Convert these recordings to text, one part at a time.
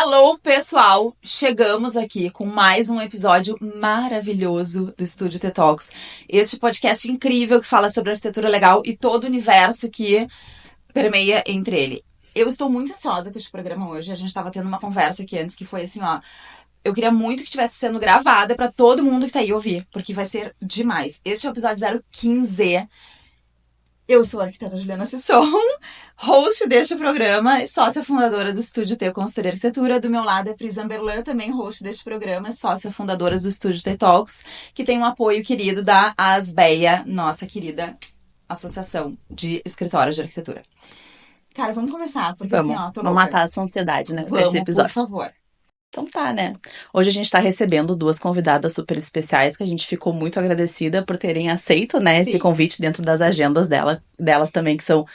Hello, pessoal! Chegamos aqui com mais um episódio maravilhoso do Estúdio T-Talks. Este podcast incrível que fala sobre arquitetura legal e todo o universo que permeia entre ele. Eu estou muito ansiosa com este programa hoje. A gente estava tendo uma conversa aqui antes que foi assim, ó... Eu queria muito que estivesse sendo gravada para todo mundo que tá aí ouvir, porque vai ser demais. Este é o episódio 015. Eu sou a arquiteta Juliana Sisson, host deste programa e sócia fundadora do Estúdio T Consultoria e Arquitetura. Do meu lado é Pris Amberlan, também host deste programa, sócia fundadora do Estúdio T Talks, que tem um apoio querido da Asbeia, nossa querida associação de escritórios de arquitetura. Cara, vamos começar, porque vamos, assim, ó, tô vamos louca. matar essa ansiedade, né? Vamos, nesse episódio. por favor. Então tá, né? Hoje a gente tá recebendo duas convidadas super especiais que a gente ficou muito agradecida por terem aceito, né, esse convite dentro das agendas delas também, que são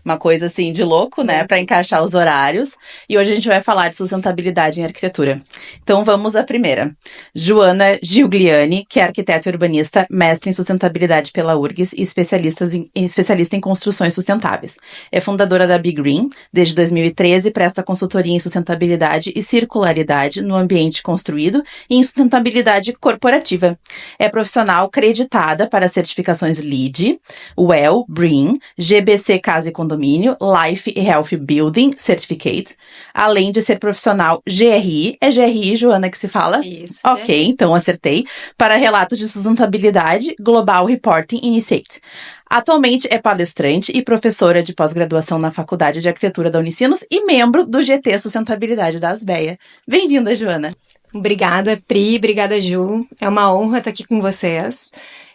uma coisa assim de louco, né, pra encaixar os horários. E hoje a gente vai falar de sustentabilidade em arquitetura. Então vamos à primeira. Joana Giugliani, que é arquiteta e urbanista, mestre em sustentabilidade pela URGS e especialista em construções sustentáveis. É fundadora da Be Green desde 2013, presta consultoria em sustentabilidade e circularidade no ambiente construído e em sustentabilidade corporativa. É profissional creditada para certificações LEED, WELL, BREEAM, GBC Casa e Condomínio, Life e Health Building Certificate, além de ser profissional GRI. É GRI, Joana, que se fala? Isso. Ok, GRI. então acertei. Para relato de sustentabilidade, Global Reporting Initiative. Atualmente é palestrante e professora de pós-graduação na Faculdade de Arquitetura da Unicinos e membro do GT Sustentabilidade da Asbeia. Bem-vinda, Joana. Obrigada, Pri, obrigada, Ju. É uma honra estar aqui com vocês.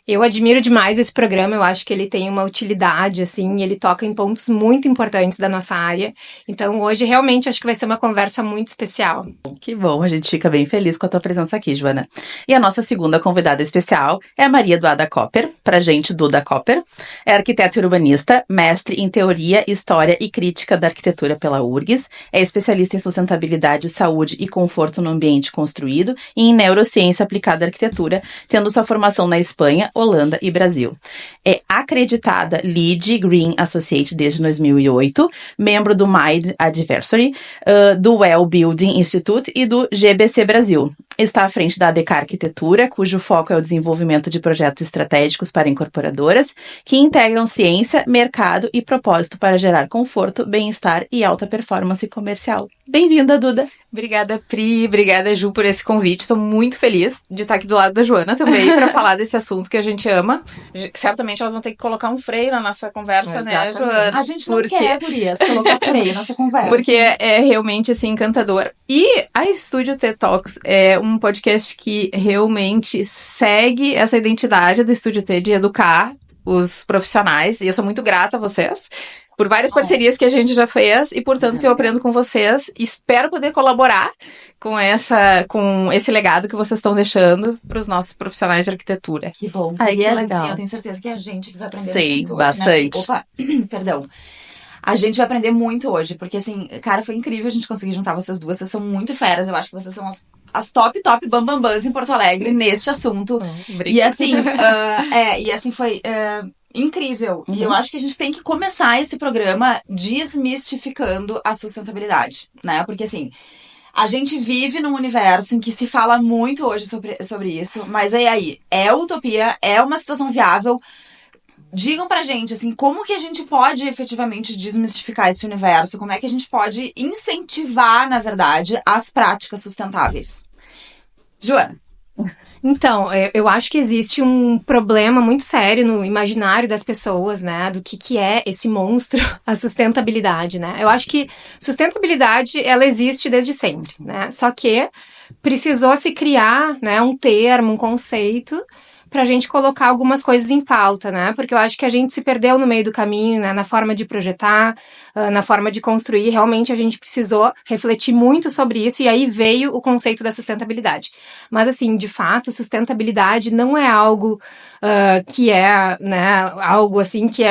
Eu admiro demais esse programa, eu acho que ele tem uma utilidade, assim, ele toca em pontos muito importantes da nossa área. Então, hoje, realmente, acho que vai ser uma conversa muito especial. Que bom, a gente fica bem feliz com a tua presença aqui, Joana. E a nossa segunda convidada especial é a Maria Eduarda Copper, pra gente, Duda Copper. É arquiteta e urbanista, mestre em Teoria, História e Crítica da Arquitetura pela URGS, é especialista em sustentabilidade, saúde e conforto no ambiente construído e em neurociência aplicada à arquitetura, tendo sua formação na Espanha, Holanda e Brasil. É acreditada LEED Green Associate desde 2008, membro do Mind Advisory, do Well Building Institute e do GBC Brasil. Está à frente da ADK Arquitetura, cujo foco é o desenvolvimento de projetos estratégicos para incorporadoras, que integram ciência, mercado e propósito para gerar conforto, bem-estar e alta performance comercial. Bem-vinda, Duda! Obrigada, Pri, obrigada, Ju, por esse convite. Estou muito feliz de estar aqui do lado da Joana também para falar desse assunto que a gente ama. Certamente elas vão ter que colocar um freio na nossa conversa, né, Joana? A gente não quer, gurias, colocar freio na nossa conversa. Porque é realmente, assim, encantador. E a Estúdio T-Talks é um podcast que realmente segue essa identidade do Estúdio T de educar os profissionais. E eu sou muito grata a vocês por várias parcerias que a gente já fez e, portanto, que eu aprendo com vocês. Espero poder colaborar com esse legado que vocês estão deixando para os nossos profissionais de arquitetura. Que bom. Ai, e que assim, legal. Eu tenho certeza que é a gente que vai aprender Sim, muito bastante. hoje, né? Opa, perdão. A gente vai aprender muito hoje, porque assim, cara, foi incrível a gente conseguir juntar vocês duas. Vocês são muito feras, eu acho que vocês são as top bambambãs em Porto Alegre neste assunto. E assim, foi... incrível. E eu acho que a gente tem que começar esse programa desmistificando a sustentabilidade, né? Porque assim, a gente vive num universo em que se fala muito hoje sobre isso, mas aí, é utopia, é uma situação viável. Digam pra gente, assim, como que a gente pode efetivamente desmistificar esse universo? Como é que a gente pode incentivar, na verdade, as práticas sustentáveis? Joana. Então, eu acho que existe um problema muito sério no imaginário das pessoas, né, do que é esse monstro, a sustentabilidade, né? Eu acho que sustentabilidade, ela existe desde sempre, né? Só que precisou se criar, né, um termo, um conceito pra gente colocar algumas coisas em pauta, né? Porque eu acho que a gente se perdeu no meio do caminho, né? Na forma de projetar, na forma de construir. Realmente a gente precisou refletir muito sobre isso e aí veio o conceito da sustentabilidade. Mas assim, de fato, sustentabilidade não é algo que é, né? Algo assim que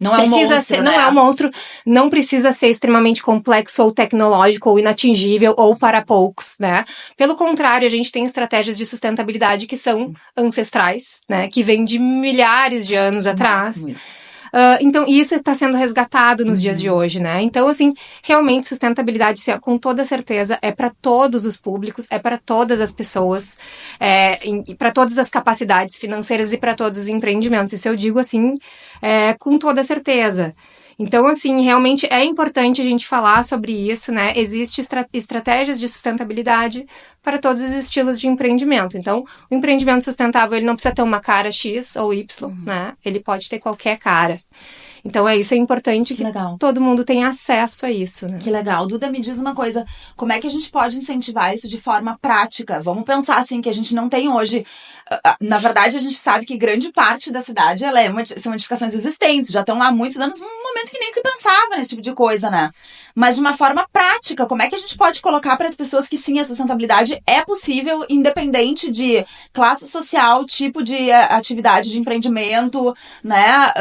não é um monstro, não é um monstro, não precisa ser extremamente complexo ou tecnológico ou inatingível ou para poucos, né? Pelo contrário, a gente tem estratégias de sustentabilidade que são ancestrais, né? Que vêm de milhares de anos atrás. Então, isso está sendo resgatado nos dias de hoje, né? Então, assim, realmente, sustentabilidade, assim, com toda certeza, é para todos os públicos, é para todas as pessoas, para todas as capacidades financeiras e para todos os empreendimentos. Isso eu digo, assim, com toda certeza. Então, assim, realmente é importante a gente falar sobre isso, né? Existem estratégias de sustentabilidade para todos os estilos de empreendimento. Então, o empreendimento sustentável, ele não precisa ter uma cara X ou Y, né? Ele pode ter qualquer cara. Então, isso é importante que todo mundo tenha acesso a isso, né? Que legal. Duda, me diz uma coisa, como é que a gente pode incentivar isso de forma prática? Vamos pensar, assim, que a gente não tem hoje... Na verdade, a gente sabe que grande parte da cidade são edificações existentes, já estão lá há muitos anos, num momento que nem se pensava nesse tipo de coisa, né? Mas de uma forma prática, como é que a gente pode colocar para as pessoas que sim, a sustentabilidade é possível, independente de classe social, tipo de atividade de empreendimento, né?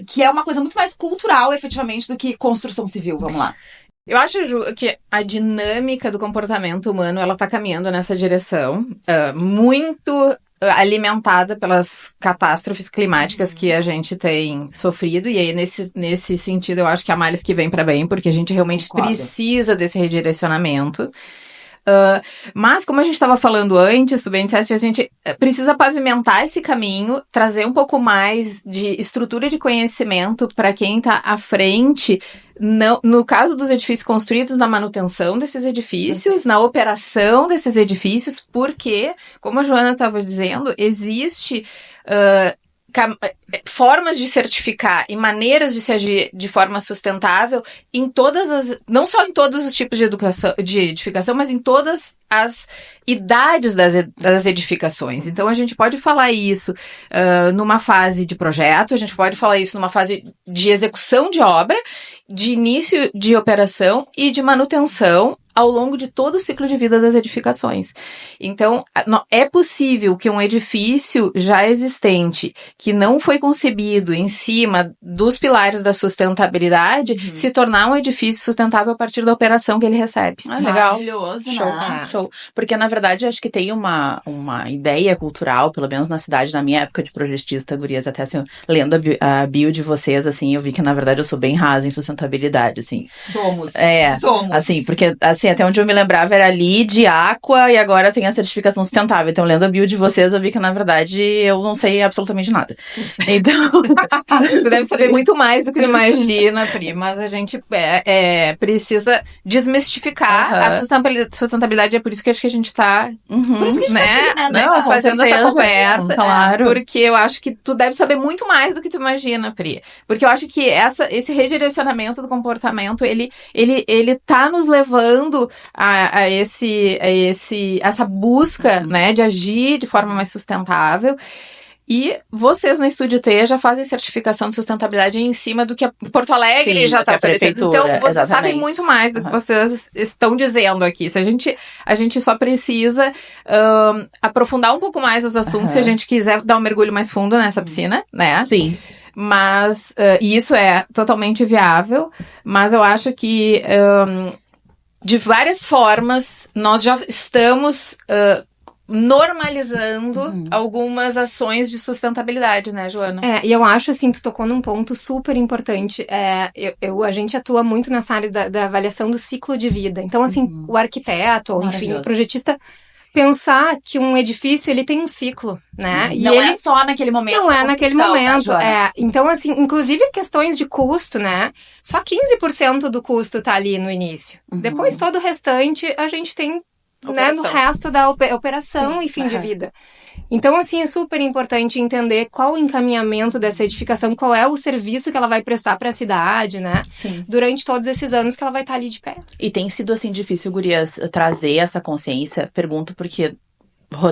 Que é uma coisa muito mais cultural, efetivamente, do que construção civil. Vamos lá. Eu acho, Ju, que a dinâmica do comportamento humano, ela tá caminhando nessa direção, muito alimentada pelas catástrofes climáticas que a gente tem sofrido, e aí nesse sentido eu acho que há males que vem para bem, porque a gente realmente precisa desse redirecionamento. Mas, como a gente estava falando antes, tu bem disseste, a gente precisa pavimentar esse caminho, trazer um pouco mais de estrutura de conhecimento para quem está à frente, no caso dos edifícios construídos, na manutenção desses edifícios, na operação desses edifícios, porque, como a Joana estava dizendo, existe... formas de certificar e maneiras de se agir de forma sustentável em todas as... Não só em todos os tipos de edificação, mas em todas as idades das edificações. Então, a gente pode falar isso numa fase de projeto, a gente pode falar isso numa fase de execução de obra, de início de operação e de manutenção ao longo de todo o ciclo de vida das edificações. Então, é possível que um edifício já existente, que não foi concebido em cima dos pilares da sustentabilidade, se tornar um edifício sustentável a partir da operação que ele recebe. Legal. Maravilhoso, Show, né? show. Porque, na verdade, acho que tem uma ideia cultural, pelo menos na cidade, na minha época de projetista, gurias, até assim, lendo a bio de vocês, assim, eu vi que, na verdade, eu sou bem rasa em sustentabilidade, assim. Somos. Assim, porque, assim, até onde eu me lembrava era LEED, Aqua, e agora tem a certificação sustentável. Então, lendo a bio de vocês, eu vi que, na verdade, eu não sei absolutamente nada. Então... Tu deve saber muito mais do que tu imagina, Pri, mas a gente precisa desmistificar a sustentabilidade. É por isso que acho que a gente tá, Por isso que a gente tá aqui, né? Não, fazendo essa conversa. Claro. Porque eu acho que tu deve saber muito mais do que tu imagina, Pri. Porque eu acho que esse redirecionamento do comportamento, ele tá nos levando a essa busca, né, de agir de forma mais sustentável. E vocês na Estúdio T já fazem certificação de sustentabilidade em cima do que a Porto Alegre já está oferecendo. Então, vocês sabem muito mais do que vocês estão dizendo aqui. Se a gente só precisa aprofundar um pouco mais os assuntos se a gente quiser dar um mergulho mais fundo nessa piscina, né? Sim. Mas isso é totalmente viável, mas eu acho que de várias formas nós já estamos normalizando algumas ações de sustentabilidade, né, Joana? E eu acho, assim, tu tocou num ponto super importante. A gente atua muito nessa área da avaliação do ciclo de vida. Então, assim, o arquiteto, ou enfim, o projetista, pensar que um edifício, ele tem um ciclo, né? E não é só naquele momento. Não é naquele momento. Né, então, assim, inclusive questões de custo, né? Só 15% do custo tá ali no início. Depois, todo o restante, a gente tem, né, no resto da operação e fim de vida. Então, assim, é super importante entender qual o encaminhamento dessa edificação, qual é o serviço que ela vai prestar para a cidade, né? Sim. Durante todos esses anos que ela vai estar ali de pé. E tem sido, assim, difícil, gurias, trazer essa consciência. Pergunto porque,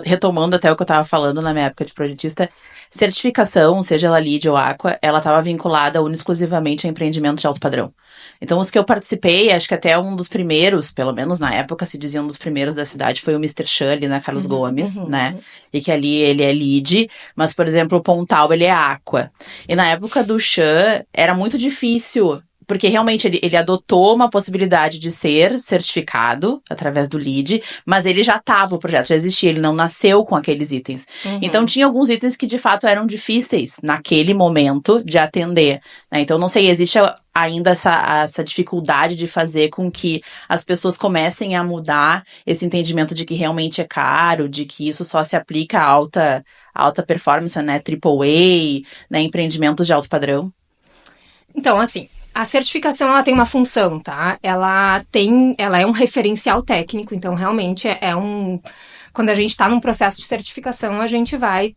retomando até o que eu tava falando na minha época de projetista, certificação, seja ela LEED ou Aqua, ela estava vinculada exclusivamente a empreendimentos de alto padrão. Então, os que eu participei, acho que até um dos primeiros, pelo menos na época se dizia um dos primeiros da cidade, foi o Mr. Chan ali na Carlos Gomes, né? E que ali ele é LEED, mas, por exemplo, o Pontal, ele é Aqua. E na época do Chan, era muito difícil porque realmente ele adotou uma possibilidade de ser certificado através do LEED, mas ele já estava, o projeto já existia, ele não nasceu com aqueles itens. Então tinha alguns itens que de fato eram difíceis naquele momento de atender, né? Então não sei, existe ainda essa dificuldade de fazer com que as pessoas comecem a mudar esse entendimento de que realmente é caro, de que isso só se aplica a alta performance, né, AAA, né, empreendimentos de alto padrão? Então, assim, a certificação, ela tem uma função, tá? Ela é um referencial técnico, então realmente quando a gente está num processo de certificação, a gente vai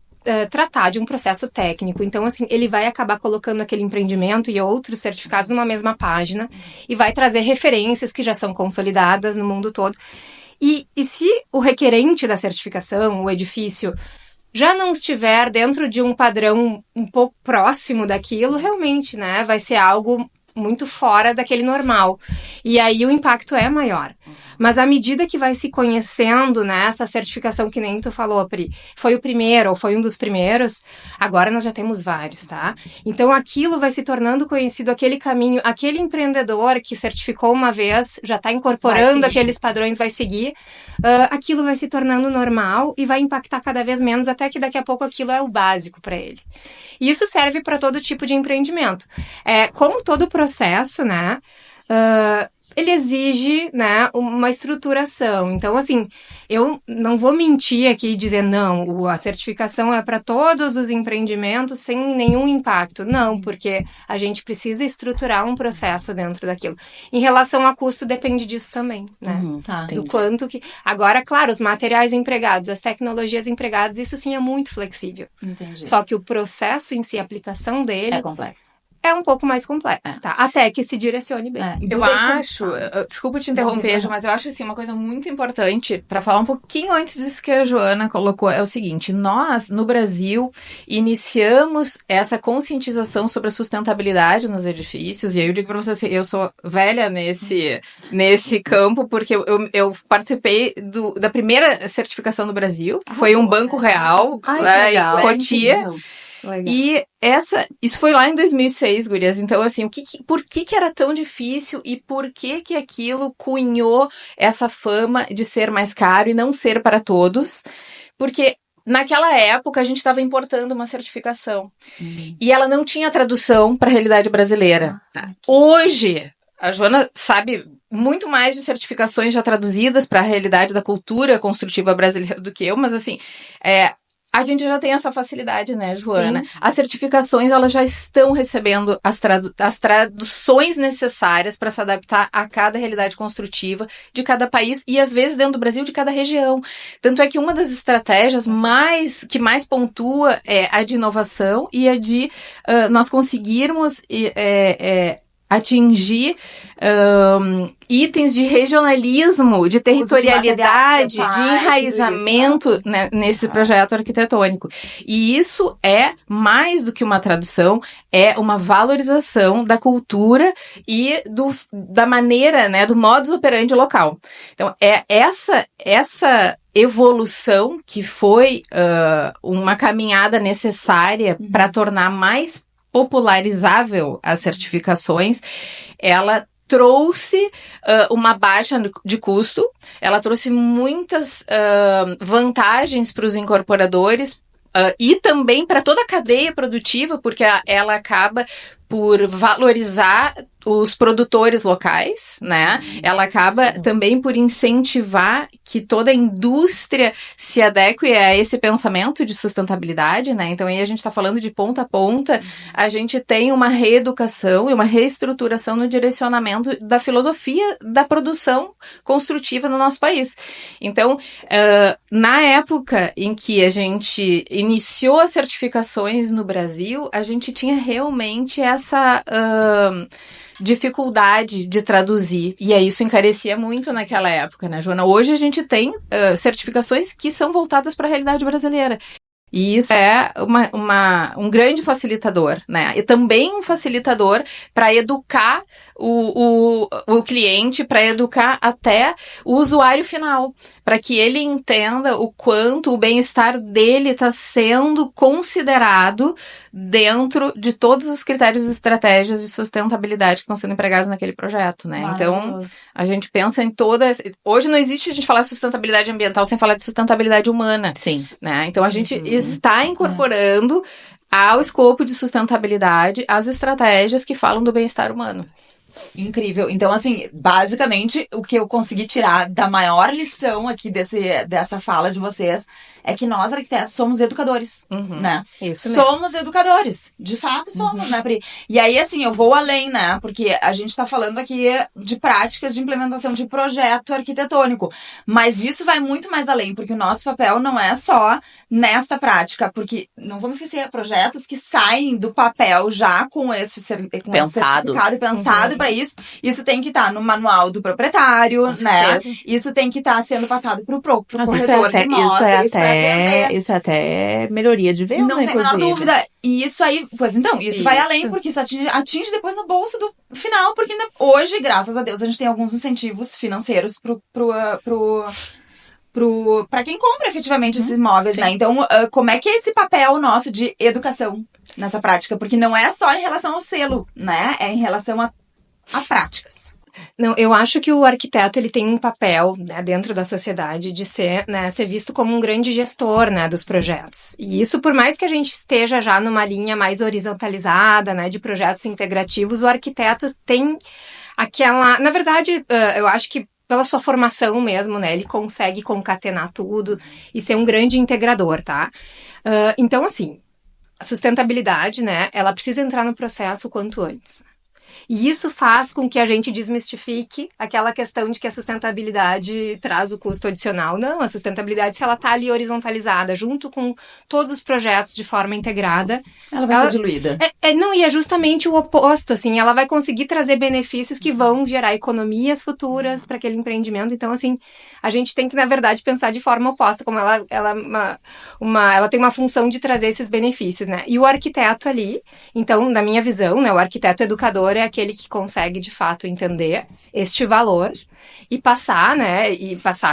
tratar de um processo técnico. Então, assim, ele vai acabar colocando aquele empreendimento e outros certificados numa mesma página e vai trazer referências que já são consolidadas no mundo todo. E se o requerente da certificação, o edifício, já não estiver dentro de um padrão um pouco próximo daquilo, realmente, né, vai ser algo muito fora daquele normal. E aí o impacto é maior. Mas à medida que vai se conhecendo, né, essa certificação que nem tu falou, Pri, foi o primeiro ou foi um dos primeiros, agora nós já temos vários, tá? Então aquilo vai se tornando conhecido, aquele caminho, aquele empreendedor que certificou uma vez, já está incorporando aqueles padrões, vai seguir, aquilo vai se tornando normal e vai impactar cada vez menos, até que daqui a pouco aquilo é o básico para ele. E isso serve para todo tipo de empreendimento. Como todo processo, né, ele exige, né, uma estruturação. Então, assim, eu não vou mentir aqui e dizer, não, a certificação é para todos os empreendimentos sem nenhum impacto. Não, porque a gente precisa estruturar um processo dentro daquilo. Em relação a custo, depende disso também, né? Do quanto que... Agora, claro, os materiais empregados, as tecnologias empregadas, isso sim é muito flexível. Entendi. Só que o processo em si, a aplicação dele... É complexo. É um pouco mais complexo, tá? Até que se direcione bem. Eu acho, desculpa te interromper, Ju, mas eu acho assim, uma coisa muito importante para falar um pouquinho antes disso que a Joana colocou, é o seguinte: nós, no Brasil, iniciamos essa conscientização sobre a sustentabilidade nos edifícios, e aí eu digo para você assim, eu sou velha nesse campo, porque eu participei da primeira certificação do Brasil, que foi um banco real, em Cotia. Legal. E isso foi lá em 2006, gurias. Então, assim, por que era tão difícil e por que aquilo cunhou essa fama de ser mais caro e não ser para todos? Porque naquela época a gente estava importando uma certificação e ela não tinha tradução para a realidade brasileira. Hoje, a Joana sabe muito mais de certificações já traduzidas para a realidade da cultura construtiva brasileira do que eu, mas assim, a gente já tem essa facilidade, né, Joana? Sim. As certificações, elas já estão recebendo as traduções necessárias para se adaptar a cada realidade construtiva de cada país e, às vezes, dentro do Brasil, de cada região. Tanto é que uma das estratégias que mais pontua é a de inovação e a de nós conseguirmos atingir itens de regionalismo, de territorialidade, de enraizamento, né, nesse projeto arquitetônico. E isso é mais do que uma tradução, é uma valorização da cultura e da maneira, né, do modus operandi local. Então, é essa evolução que foi uma caminhada necessária para tornar mais popularizável as certificações, ela trouxe uma baixa de custo, ela trouxe muitas vantagens para os incorporadores e também para toda a cadeia produtiva, porque ela acaba por valorizar os produtores locais, né? Ela acaba também por incentivar que toda a indústria se adeque a esse pensamento de sustentabilidade, né? Então aí a gente está falando de ponta a ponta, a gente tem uma reeducação e uma reestruturação no direcionamento da filosofia da produção construtiva no nosso país. Então, na época em que a gente iniciou as certificações no Brasil, a gente tinha realmente essa dificuldade de traduzir, e aí isso encarecia muito naquela época, né, Joana? Hoje a gente tem certificações que são voltadas para a realidade brasileira. E isso é um grande facilitador, né? E também um facilitador para educar o cliente, para educar até o usuário final, para que ele entenda o quanto o bem-estar dele está sendo considerado dentro de todos os critérios e estratégias de sustentabilidade que estão sendo empregados naquele projeto, né? Então, a gente pensa em todas... Hoje não existe a gente falar de sustentabilidade ambiental sem falar de sustentabilidade humana. Sim. Né? Então, a gente está incorporando ao escopo de sustentabilidade as estratégias que falam do bem-estar humano. Incrível. Então, assim, basicamente, o que eu consegui tirar da maior lição aqui dessa fala de vocês é que nós, arquitetos, somos educadores, né? Isso mesmo. Somos educadores. De fato, somos, né, Pri? E aí, assim, eu vou além, né? Porque a gente tá falando aqui de práticas de implementação de projeto arquitetônico. Mas isso vai muito mais além, porque o nosso papel não é só nesta prática. Porque, não vamos esquecer, projetos que saem do papel já com esse certificado pensado para isso. Isso tem que estar no manual do proprietário, né? Isso tem que estar sendo passado pro corretor de imóveis. Isso é até melhoria de venda, não tem a menor inclusive. dúvida. E isso aí, pois então, isso vai além, porque isso atinge depois no bolso do final, porque hoje, graças a Deus, a gente tem alguns incentivos financeiros para quem compra efetivamente esses imóveis, né? Então, como é que é esse papel nosso de educação nessa prática? Porque não é só em relação ao selo, né? É em relação a práticas. Não, eu acho que o arquiteto ele tem um papel, né, dentro da sociedade de ser visto como um grande gestor, né, dos projetos. E isso, por mais que a gente esteja já numa linha mais horizontalizada, né, de projetos integrativos, o arquiteto tem aquela... Na verdade, eu acho que pela sua formação mesmo, né, ele consegue concatenar tudo e ser um grande integrador, tá? Então, assim, a sustentabilidade, né, ela precisa entrar no processo o quanto antes. E isso faz com que a gente desmistifique aquela questão de que a sustentabilidade traz o custo adicional. Não, a sustentabilidade, se ela está ali horizontalizada, junto com todos os projetos de forma integrada... Ela vai ser diluída. Não, e é justamente o oposto, assim, ela vai conseguir trazer benefícios que vão gerar economias futuras para aquele empreendimento. Então, assim, a gente tem que, na verdade, pensar de forma oposta, como ela tem uma função de trazer esses benefícios, né? E o arquiteto ali, então, na minha visão, né, o arquiteto educador é aquele que consegue, de fato, entender este valor e passar, né,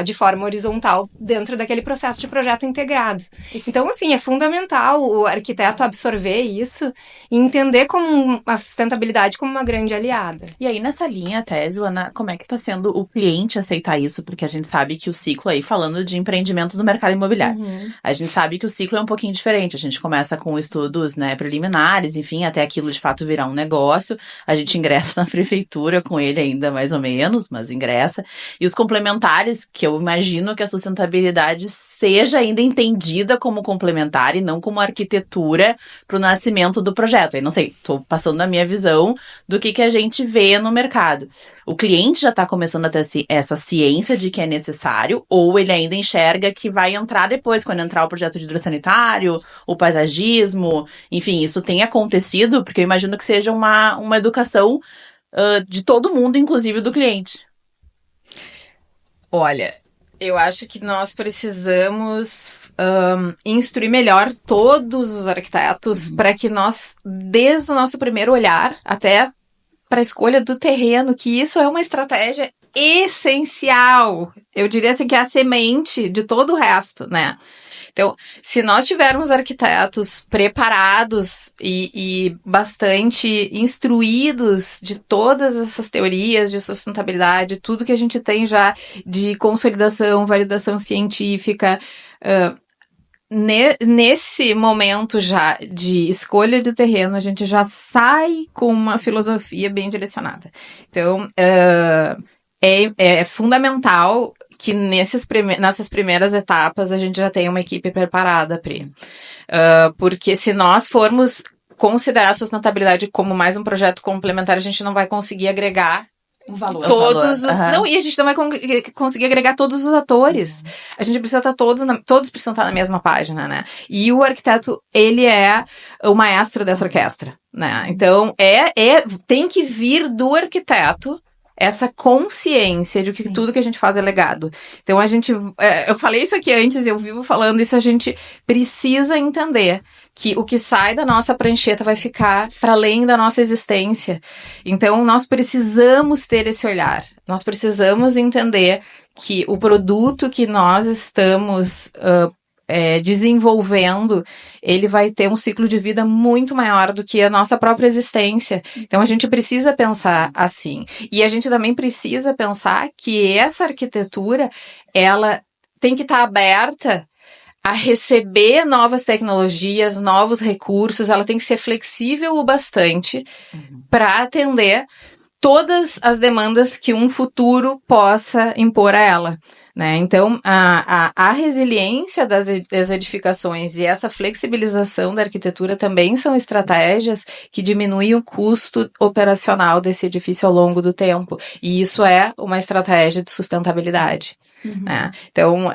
de forma horizontal dentro daquele processo de projeto integrado. Então, assim, é fundamental o arquiteto absorver isso e entender como a sustentabilidade como uma grande aliada. E aí, nessa linha, Tese, Ana, como é que está sendo o cliente aceitar isso? Porque a gente sabe que o ciclo aí, falando de empreendimentos no mercado imobiliário, a gente sabe que o ciclo é um pouquinho diferente. A gente começa com estudos, né, preliminares, enfim, até aquilo de fato virar um negócio. A gente ingressa na prefeitura com ele ainda, mais ou menos, mas ingressa. E os complementares, que eu imagino que a sustentabilidade seja ainda entendida como complementar e não como arquitetura para o nascimento do projeto. Aí, não sei, estou passando a minha visão do que a gente vê no mercado. O cliente já está começando a ter essa ciência de que é necessário, ou ele ainda enxerga que vai entrar depois, quando entrar o projeto de hidrossanitário, o paisagismo, enfim, isso tem acontecido, porque eu imagino que seja uma educação de todo mundo, inclusive do cliente. Olha, eu acho que nós precisamos instruir melhor todos os arquitetos para que nós, desde o nosso primeiro olhar até para a escolha do terreno, que isso é uma estratégia essencial. Eu diria assim que é a semente de todo o resto, né? Então, se nós tivermos arquitetos preparados e bastante instruídos de todas essas teorias de sustentabilidade, tudo que a gente tem já de consolidação, validação científica, nesse momento já de escolha de terreno, a gente já sai com uma filosofia bem direcionada. Então, é fundamental que nessas primeiras etapas a gente já tenha uma equipe preparada, Pri. Porque se nós formos considerar a sustentabilidade como mais um projeto complementar, a gente não vai conseguir agregar o valor. Não, e a gente não vai conseguir agregar todos os atores. A gente precisa estar todos precisam estar na mesma página, né? E o arquiteto, ele é o maestro dessa orquestra, né? Então, tem que vir do arquiteto essa consciência de que tudo que a gente faz é legado. Então, eu falei isso aqui antes, eu vivo falando isso, a gente precisa entender que o que sai da nossa prancheta vai ficar para além da nossa existência. Então, nós precisamos ter esse olhar. Nós precisamos entender que o produto que nós estamos desenvolvendo, ele vai ter um ciclo de vida muito maior do que a nossa própria existência. Então, a gente precisa pensar assim. E a gente também precisa pensar que essa arquitetura, ela tem que estar aberta a receber novas tecnologias, novos recursos, ela tem que ser flexível o bastante para atender todas as demandas que um futuro possa impor a ela. Né? Então, a resiliência das edificações e essa flexibilização da arquitetura também são estratégias que diminuem o custo operacional desse edifício ao longo do tempo. E isso é uma estratégia de sustentabilidade. Né? Então,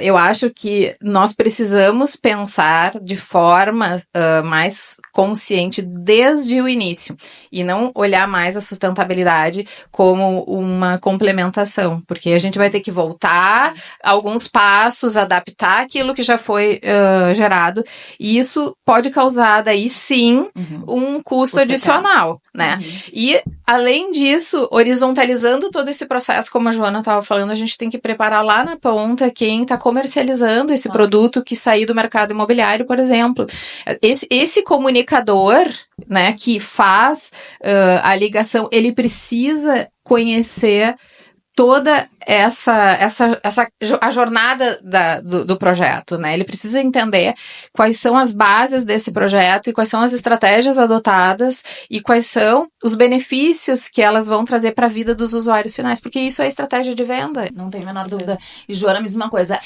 eu acho que nós precisamos pensar de forma mais consciente desde o início e não olhar mais a sustentabilidade como uma complementação, porque a gente vai ter que voltar alguns passos, adaptar aquilo que já foi gerado, e isso pode causar daí sim um custo adicional, né? E além disso, horizontalizando todo esse processo, como a Joana estava falando, a gente tem que preparar lá na ponta quem está comercializando esse produto que sair do mercado imobiliário, por exemplo. Esse comunicador, né, que faz a ligação, ele precisa conhecer toda a jornada do projeto, né? Ele precisa entender quais são as bases desse projeto e quais são as estratégias adotadas e quais são os benefícios que elas vão trazer para a vida dos usuários finais, porque isso é estratégia de venda. Não tem a menor dúvida. E Joana, mesma coisa,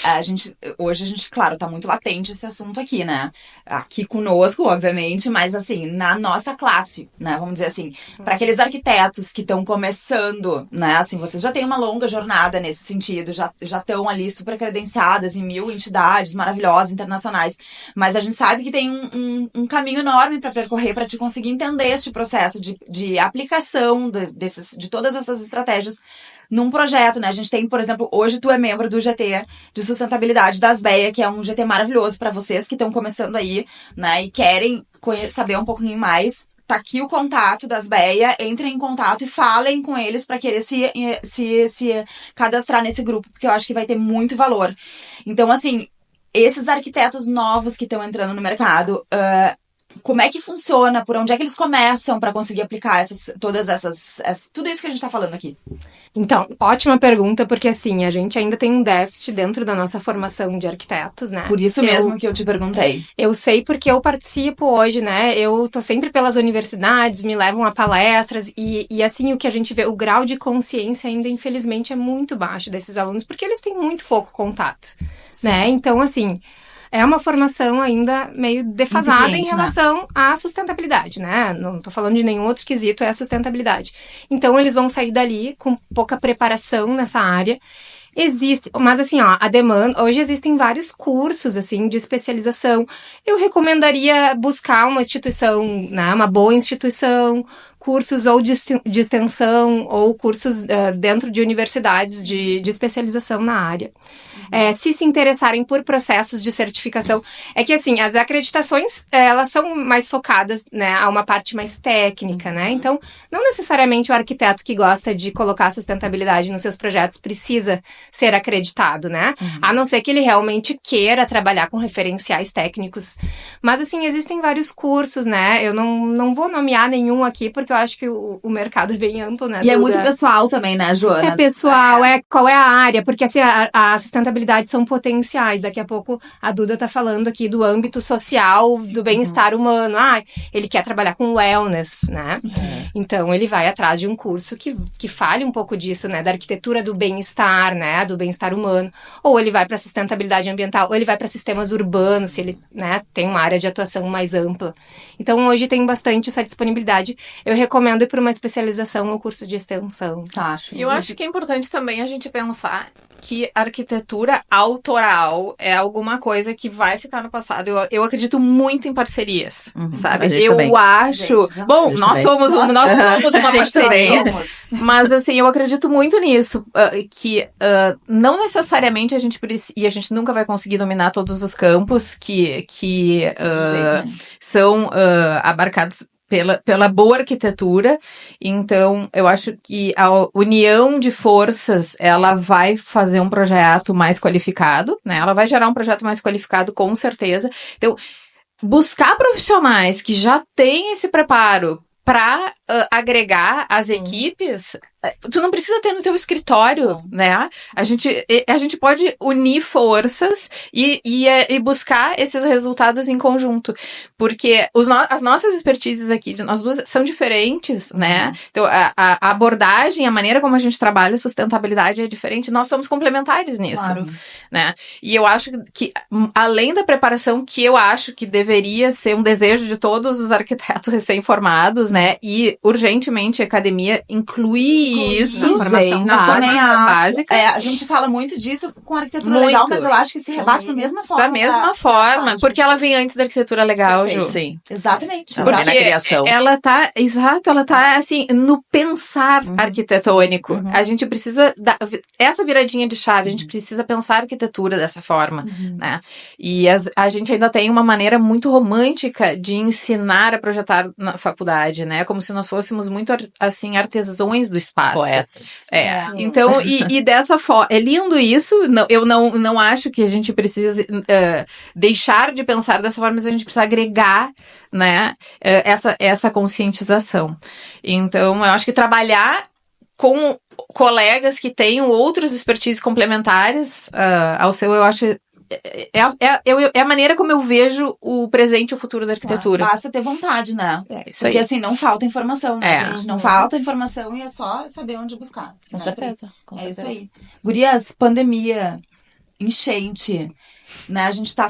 hoje a gente, claro, tá muito latente esse assunto aqui, né? Aqui conosco, obviamente, mas assim, na nossa classe, né? Vamos dizer assim, para aqueles arquitetos que estão começando, né? Assim, vocês já têm uma longa jornada nesse sentido, já estão ali super credenciadas em 1000 entidades maravilhosas, internacionais, mas a gente sabe que tem um caminho enorme para percorrer para te conseguir entender este processo de aplicação de todas essas estratégias num projeto, né? A gente tem, por exemplo, hoje tu é membro do GT de Sustentabilidade da Asbeia, que é um GT maravilhoso para vocês que estão começando aí, né? E querem saber um pouquinho mais. Tá aqui o contato das Asbeia, entrem em contato e falem com eles para querer se cadastrar nesse grupo, porque eu acho que vai ter muito valor. Então, assim, esses arquitetos novos que estão entrando no mercado, como é que funciona? Por onde é que eles começam para conseguir aplicar tudo isso que a gente está falando aqui? Então, ótima pergunta, porque assim, a gente ainda tem um déficit dentro da nossa formação de arquitetos, né? Por isso mesmo que eu te perguntei. Eu sei porque eu participo hoje, né? Eu tô sempre pelas universidades, me levam a palestras e assim, o que a gente vê, o grau de consciência ainda, infelizmente, é muito baixo desses alunos, porque eles têm muito pouco contato, né? Então, assim, é uma formação ainda meio defasada em relação à sustentabilidade, né? Não tô falando de nenhum outro quesito, é a sustentabilidade. Então, eles vão sair dali com pouca preparação nessa área. Mas assim, ó, a demanda, hoje existem vários cursos, assim, de especialização. Eu recomendaria buscar uma instituição, né, uma boa instituição, cursos ou de extensão, ou cursos dentro de universidades de especialização na área. Se interessarem por processos de certificação, é que assim, as acreditações, elas são mais focadas, né, a uma parte mais técnica, né, então não necessariamente o arquiteto que gosta de colocar sustentabilidade nos seus projetos precisa ser acreditado, né, a não ser que ele realmente queira trabalhar com referenciais técnicos, mas assim, existem vários cursos, né, eu não vou nomear nenhum aqui, porque eu acho que o mercado é bem amplo, né. E é muito pessoal também, né, Joana? É pessoal, qual é a área, porque assim, a sustentabilidade são potenciais. Daqui a pouco a Duda tá falando aqui do âmbito social, do bem-estar humano. Ele quer trabalhar com wellness, né? Então, ele vai atrás de um curso que fale um pouco disso, né? Da arquitetura do bem-estar, né? Do bem-estar humano. Ou ele vai para sustentabilidade ambiental, ou ele vai para sistemas urbanos, se ele, né, tem uma área de atuação mais ampla. Então, hoje tem bastante essa disponibilidade. Eu recomendo ir para uma especialização ou curso de extensão. Tá. Eu acho que é importante também a gente pensar que arquitetura autoral é alguma coisa que vai ficar no passado. Eu acredito muito em parcerias, sabe? Eu também. acho... Bom, nós somos uma parceria. Mas, assim, eu acredito muito nisso. Que não necessariamente a gente precisa... E a gente nunca vai conseguir dominar todos os campos que são abarcados pela boa arquitetura. Então, eu acho que a união de forças, ela vai fazer um projeto mais qualificado, né? Ela vai gerar um projeto mais qualificado, com certeza. Então, buscar profissionais que já têm esse preparo para agregar as equipes, tu não precisa ter no teu escritório, né? A gente pode unir forças e buscar esses resultados em conjunto, porque as nossas expertises aqui, nós duas, são diferentes, né? Então, a abordagem, a maneira como a gente trabalha a sustentabilidade é diferente, nós somos complementares nisso, né? E eu acho que, além da preparação, que eu acho que deveria ser um desejo de todos os arquitetos recém-formados, né? E, urgentemente, a academia incluir isso, informação básica. A gente fala muito disso com a arquitetura legal, mas eu acho que se rebate da mesma forma. Da mesma forma, porque ela vem antes da arquitetura legal, Ju. Sim. Exatamente. Porque na criação. Ela tá, assim, no pensar arquitetônico. A gente precisa essa viradinha de chave, a gente precisa pensar a arquitetura dessa forma, né? E a gente ainda tem uma maneira muito romântica de ensinar a projetar na faculdade, né? Como se nós fôssemos muito, assim, artesãos do espaço. Poetas. Então, e dessa forma, é lindo isso, eu não acho que a gente precise deixar de pensar dessa forma, mas a gente precisa agregar, né, essa conscientização. Então, eu acho que trabalhar com colegas que tenham outros expertises complementares ao seu, eu acho... É a maneira como eu vejo o presente e o futuro da arquitetura. Basta ter vontade, né? Isso Porque aí. assim, não falta informação, né, gente? Não falta informação e é só saber onde buscar. Com certeza. Isso aí. Gurias, pandemia, enchente, né? A gente tá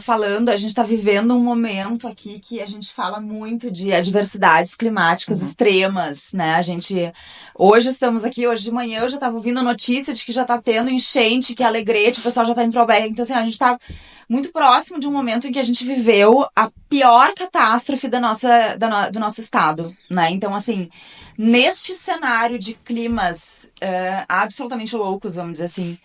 vivendo um momento aqui que a gente fala muito de adversidades climáticas extremas, né? Hoje estamos aqui, hoje de manhã eu já tava ouvindo a notícia de que já tá tendo enchente, que Alegrete, o pessoal já tá indo pro Albergue. Então, assim, a gente tá muito próximo de um momento em que a gente viveu a pior catástrofe do nosso estado, né? Então, assim, neste cenário de climas absolutamente loucos, vamos dizer assim,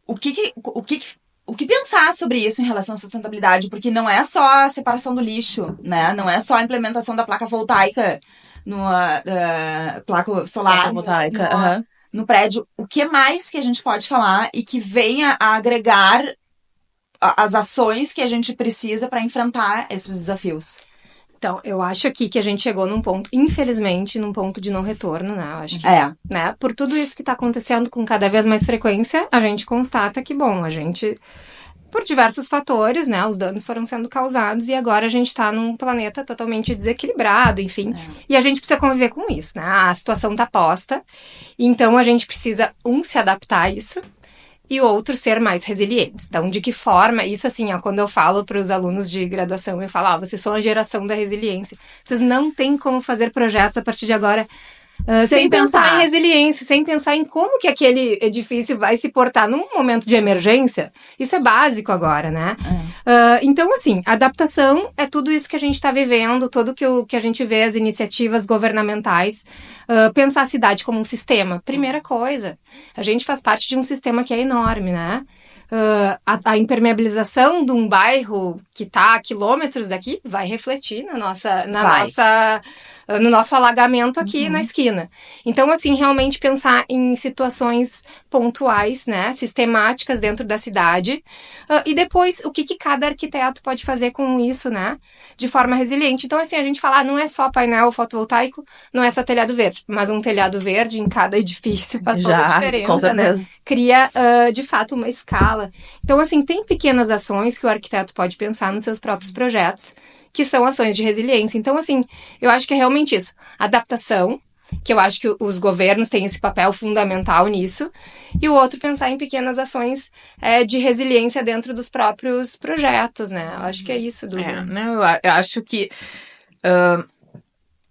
o que pensar sobre isso em relação à sustentabilidade? Porque não é só a separação do lixo, né? Não é só a implementação da placa voltaica placa solar no prédio. O que mais que a gente pode falar e que venha a agregar as ações que a gente precisa para enfrentar esses desafios? Então, eu acho aqui que a gente chegou num ponto, infelizmente, num ponto de não retorno, né? Eu acho que, né? Por tudo isso que tá acontecendo com cada vez mais frequência, a gente constata que, bom, por diversos fatores, né? Os danos foram sendo causados e agora a gente tá num planeta totalmente desequilibrado, enfim. E a gente precisa conviver com isso, né? A situação tá posta, então a gente precisa, se adaptar a isso, e outro ser mais resilientes. Então, de que forma, isso assim, quando eu falo para os alunos de graduação, eu falo, vocês são a geração da resiliência. Vocês não têm como fazer projetos a partir de agora sem pensar em resiliência, sem pensar em como que aquele edifício vai se portar num momento de emergência. Isso é básico agora, né? Então, assim, adaptação é tudo isso que a gente está vivendo, tudo que a gente vê, as iniciativas governamentais, pensar a cidade como um sistema. Primeira coisa, a gente faz parte de um sistema que é enorme, né? A impermeabilização de um bairro que está a quilômetros daqui vai refletir no nosso alagamento aqui na esquina. Então, assim, realmente pensar em situações pontuais, né, sistemáticas dentro da cidade, e depois o que cada arquiteto pode fazer com isso, né, de forma resiliente. Então, assim, a gente fala, não é só painel fotovoltaico, não é só telhado verde, mas um telhado verde em cada edifício faz toda a diferença, com certeza. né? Cria, de fato, uma escala. Então, assim, tem pequenas ações que o arquiteto pode pensar nos seus próprios projetos, que são ações de resiliência. Então, assim, eu acho que é realmente isso. Adaptação, que eu acho que os governos têm esse papel fundamental nisso, e o outro, pensar em pequenas ações de resiliência dentro dos próprios projetos, né? Eu acho que é isso, Dudu. Eu acho que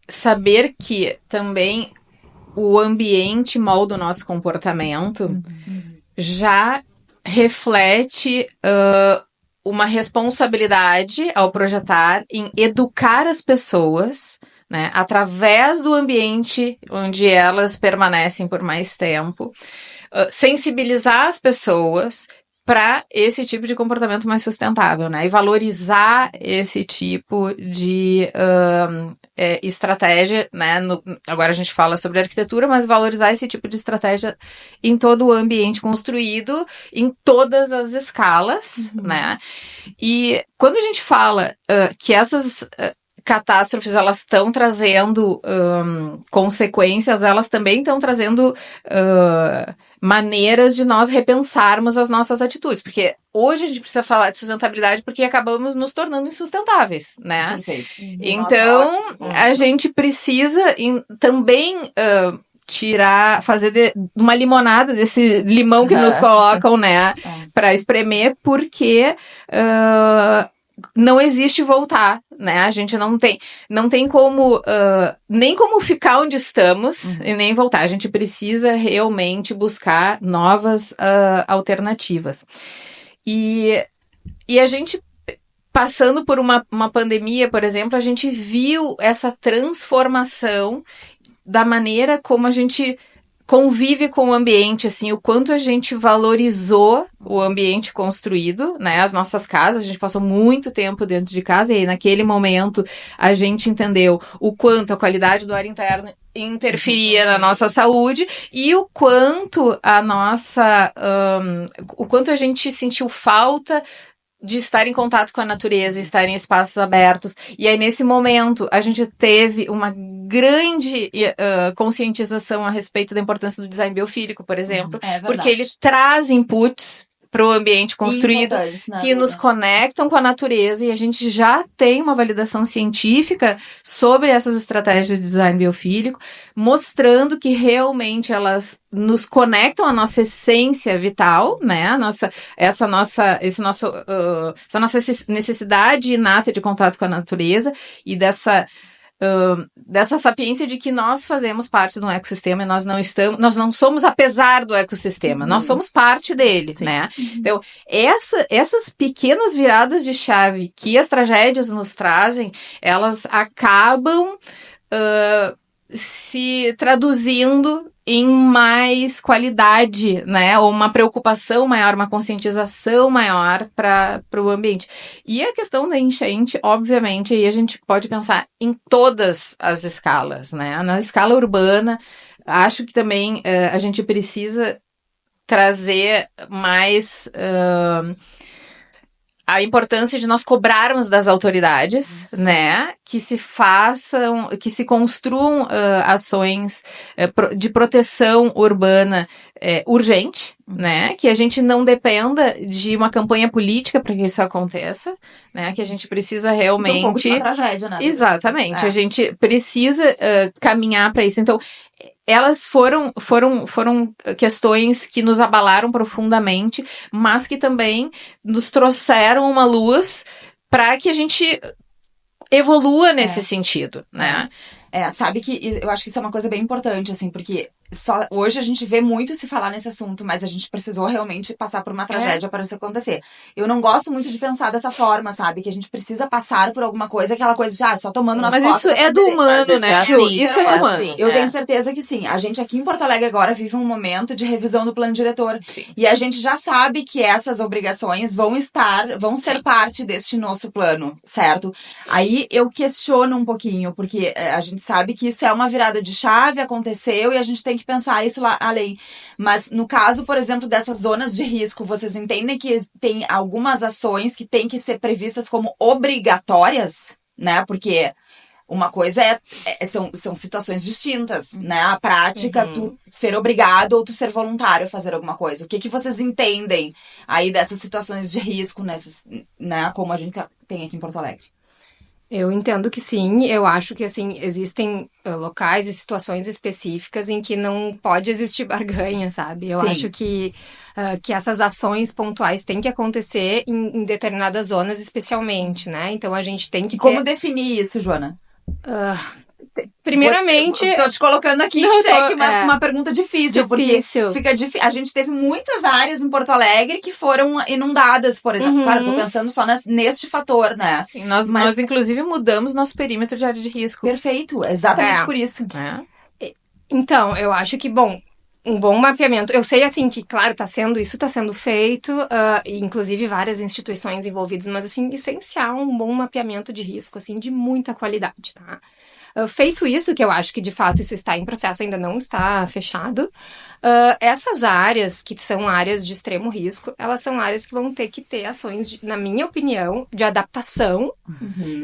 saber que também o ambiente molda o nosso comportamento já reflete uma responsabilidade ao projetar em educar as pessoas, né, através do ambiente onde elas permanecem por mais tempo, sensibilizar as pessoas para esse tipo de comportamento mais sustentável, né, e valorizar esse tipo de estratégia, né, agora a gente fala sobre arquitetura, mas valorizar esse tipo de estratégia em todo o ambiente construído, em todas as escalas, né, e quando a gente fala que essas catástrofes, elas estão trazendo consequências, elas também estão trazendo maneiras de nós repensarmos as nossas atitudes, porque hoje a gente precisa falar de sustentabilidade porque acabamos nos tornando insustentáveis, né? Perfeito. Então, Nossa, a gente precisa também fazer uma limonada desse limão que nos colocam, né, para espremer, porque não existe voltar, né? A gente não tem como nem como ficar onde estamos e nem voltar. A gente precisa realmente buscar novas alternativas. E a gente, passando por uma pandemia, por exemplo, a gente viu essa transformação da maneira como a gente convive com o ambiente, assim, o quanto a gente valorizou o ambiente construído, né, as nossas casas, a gente passou muito tempo dentro de casa e aí, naquele momento a gente entendeu o quanto a qualidade do ar interno interferia na nossa saúde e o quanto o quanto a gente sentiu falta de estar em contato com a natureza, estar em espaços abertos. E aí, nesse momento, a gente teve uma grande conscientização a respeito da importância do design biofílico, por exemplo, porque ele traz inputs para o ambiente construído que nos conectam com a natureza, e a gente já tem uma validação científica sobre essas estratégias de design biofílico, mostrando que realmente elas nos conectam à nossa essência vital, né? Essa nossa necessidade inata de contato com a natureza e dessa sapiência de que nós fazemos parte de um ecossistema e nós não somos apesar do ecossistema, nós somos parte dele, né? Então, essas pequenas viradas de chave que as tragédias nos trazem, elas acabam se traduzindo em mais qualidade, né? Ou uma preocupação maior, uma conscientização maior para o ambiente. E a questão da enchente, obviamente, aí a gente pode pensar em todas as escalas, né? Na escala urbana, acho que também a gente precisa trazer mais a importância de nós cobrarmos das autoridades, né, que se construam ações de proteção urbana urgente, né, que a gente não dependa de uma campanha política para que isso aconteça, né, que a gente precisa realmente... Um pouco de uma tragédia, né? Exatamente, a gente precisa caminhar para isso. Então, elas foram questões que nos abalaram profundamente, mas que também nos trouxeram uma luz para que a gente evolua nesse sentido, né? Sabe que eu acho que isso é uma coisa bem importante, assim, porque hoje a gente vê muito se falar nesse assunto, mas a gente precisou realmente passar por uma tragédia para isso acontecer. Eu não gosto muito de pensar dessa forma, sabe? Que a gente precisa passar por alguma coisa, aquela coisa de, só tomando nas costas. Mas isso é do humano, né, Ju? Isso é do humano. Eu tenho certeza que sim. A gente aqui em Porto Alegre agora vive um momento de revisão do plano diretor. Sim. E a gente já sabe que essas obrigações vão ser parte deste nosso plano, certo? Aí eu questiono um pouquinho, porque a gente sabe que isso é uma virada de chave, aconteceu, e a gente tem que pensar isso lá além. Mas no caso, por exemplo, dessas zonas de risco, vocês entendem que tem algumas ações que têm que ser previstas como obrigatórias, né? Porque uma coisa são situações distintas, né? A prática, tu ser obrigado ou tu ser voluntário a fazer alguma coisa. O que vocês entendem aí dessas situações de risco, né? Como a gente tem aqui em Porto Alegre? Eu entendo que sim, eu acho que, assim, existem locais e situações específicas em que não pode existir barganha, sabe? Eu acho que essas ações pontuais têm que acontecer em determinadas zonas especialmente, né? Então, a gente tem que Como definir isso, Joana? Primeiramente... Tô te colocando aqui em xeque uma pergunta difícil, porque fica difícil. A gente teve muitas áreas em Porto Alegre que foram inundadas, por exemplo. Claro, eu tô pensando só neste fator, né? Sim, nós, inclusive, mudamos nosso perímetro de área de risco. Perfeito, exatamente por isso. Então, eu acho que, um bom mapeamento. Eu sei, assim, que, claro, isso tá sendo feito, inclusive várias instituições envolvidas, mas, assim, essencial um bom mapeamento de risco, assim, de muita qualidade, tá? Feito isso, que eu acho que, de fato, isso está em processo, ainda não está fechado, essas áreas, que são áreas de extremo risco, elas são áreas que vão ter que ter ações, na minha opinião, de adaptação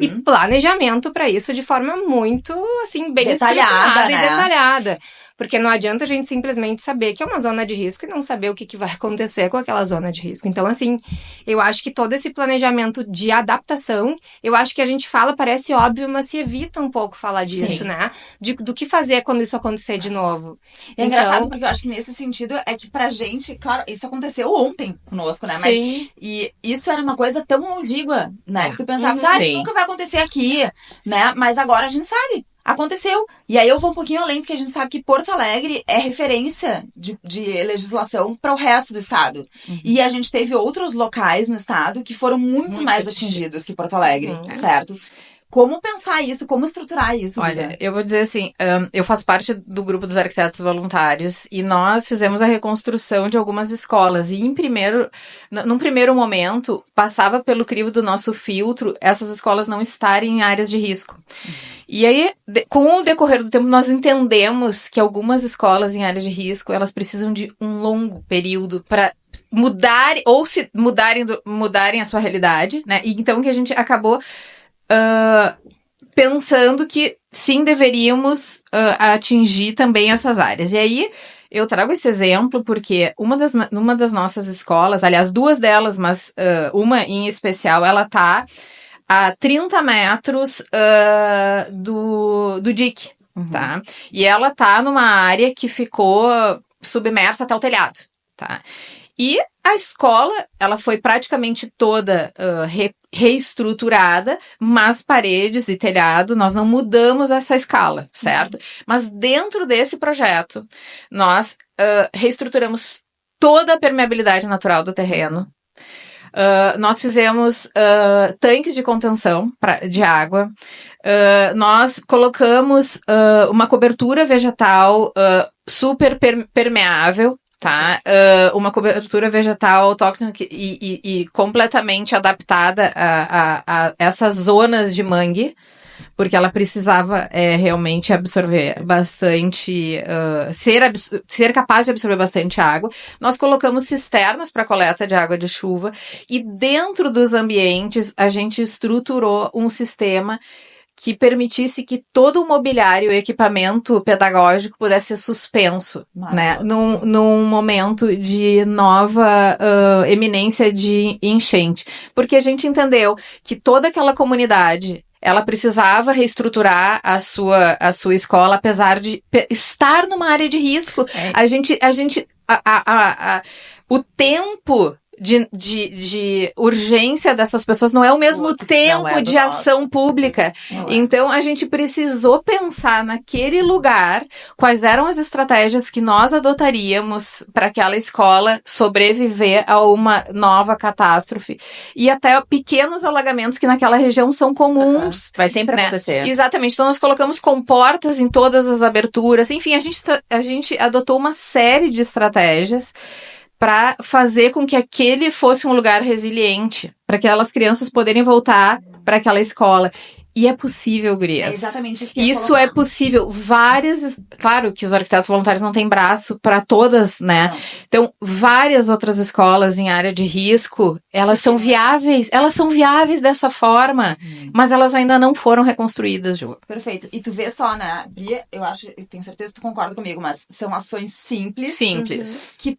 e planejamento para isso de forma muito, assim, bem estruturada, né? E detalhada. Porque não adianta a gente simplesmente saber que é uma zona de risco e não saber o que vai acontecer com aquela zona de risco. Então, assim, eu acho que todo esse planejamento de adaptação, eu acho que a gente fala, parece óbvio, mas se evita um pouco falar disso, né? Do que fazer quando isso acontecer de novo. É engraçado, porque eu acho que nesse sentido é que pra gente, claro, isso aconteceu ontem conosco, né? Mas e isso era uma coisa tão longínqua, né? Que tu pensava, isso nunca vai acontecer aqui, né? Mas agora a gente sabe. Aconteceu. E aí eu vou um pouquinho além, porque a gente sabe que Porto Alegre é referência de legislação para o resto do estado. E a gente teve outros locais no estado que foram muito mais atingidos que Porto Alegre, certo? Como pensar isso? Como estruturar isso? Olha, eu vou dizer assim, eu faço parte do grupo dos arquitetos voluntários e nós fizemos a reconstrução de algumas escolas e num primeiro momento, passava pelo crivo do nosso filtro essas escolas não estarem em áreas de risco. E aí, com o decorrer do tempo, nós entendemos que algumas escolas em áreas de risco, elas precisam de um longo período para mudar, ou se mudarem a sua realidade, né? E então que a gente acabou pensando que sim, deveríamos atingir também essas áreas. E aí, eu trago esse exemplo porque uma das nossas escolas, aliás, duas delas, mas uma em especial, ela tá a 30 metros do DIC, tá? E ela tá numa área que ficou submersa até o telhado, tá? E a escola, ela foi praticamente toda reestruturada, mas paredes e telhado, nós não mudamos essa escala, certo? Mas dentro desse projeto, nós reestruturamos toda a permeabilidade natural do terreno. Nós fizemos tanques de contenção de água. Nós colocamos uma cobertura vegetal super permeável, tá? Uma cobertura vegetal autóctone e completamente adaptada a essas zonas de mangue, porque ela precisava realmente absorver bastante, ser capaz de absorver bastante água. Nós colocamos cisternas para coleta de água de chuva e dentro dos ambientes a gente estruturou um sistema que permitisse que todo o mobiliário e equipamento pedagógico pudesse ser suspenso, né, num momento de nova eminência de enchente. Porque a gente entendeu que toda aquela comunidade, ela precisava reestruturar a sua escola, apesar de estar numa área de risco. O tempo de urgência dessas pessoas não é o mesmo tempo de ação pública. Então, a gente precisou pensar naquele lugar quais eram as estratégias que nós adotaríamos para aquela escola sobreviver a uma nova catástrofe. E até pequenos alagamentos que naquela região são comuns. Vai sempre acontecer. Exatamente. Então, nós colocamos comportas em todas as aberturas. Enfim, a gente adotou uma série de estratégias para fazer com que aquele fosse um lugar resiliente, para aquelas crianças poderem voltar para aquela escola. E é possível, gurias. É exatamente isso que Isso é possível. Claro que os arquitetos voluntários não têm braço para todas, né? Não. Então, várias outras escolas em área de risco, elas são viáveis. Elas são viáveis dessa forma, mas elas ainda não foram reconstruídas, Ju. Perfeito. E tu vê só, né, Bia, eu tenho certeza que tu concorda comigo, mas são ações simples. Que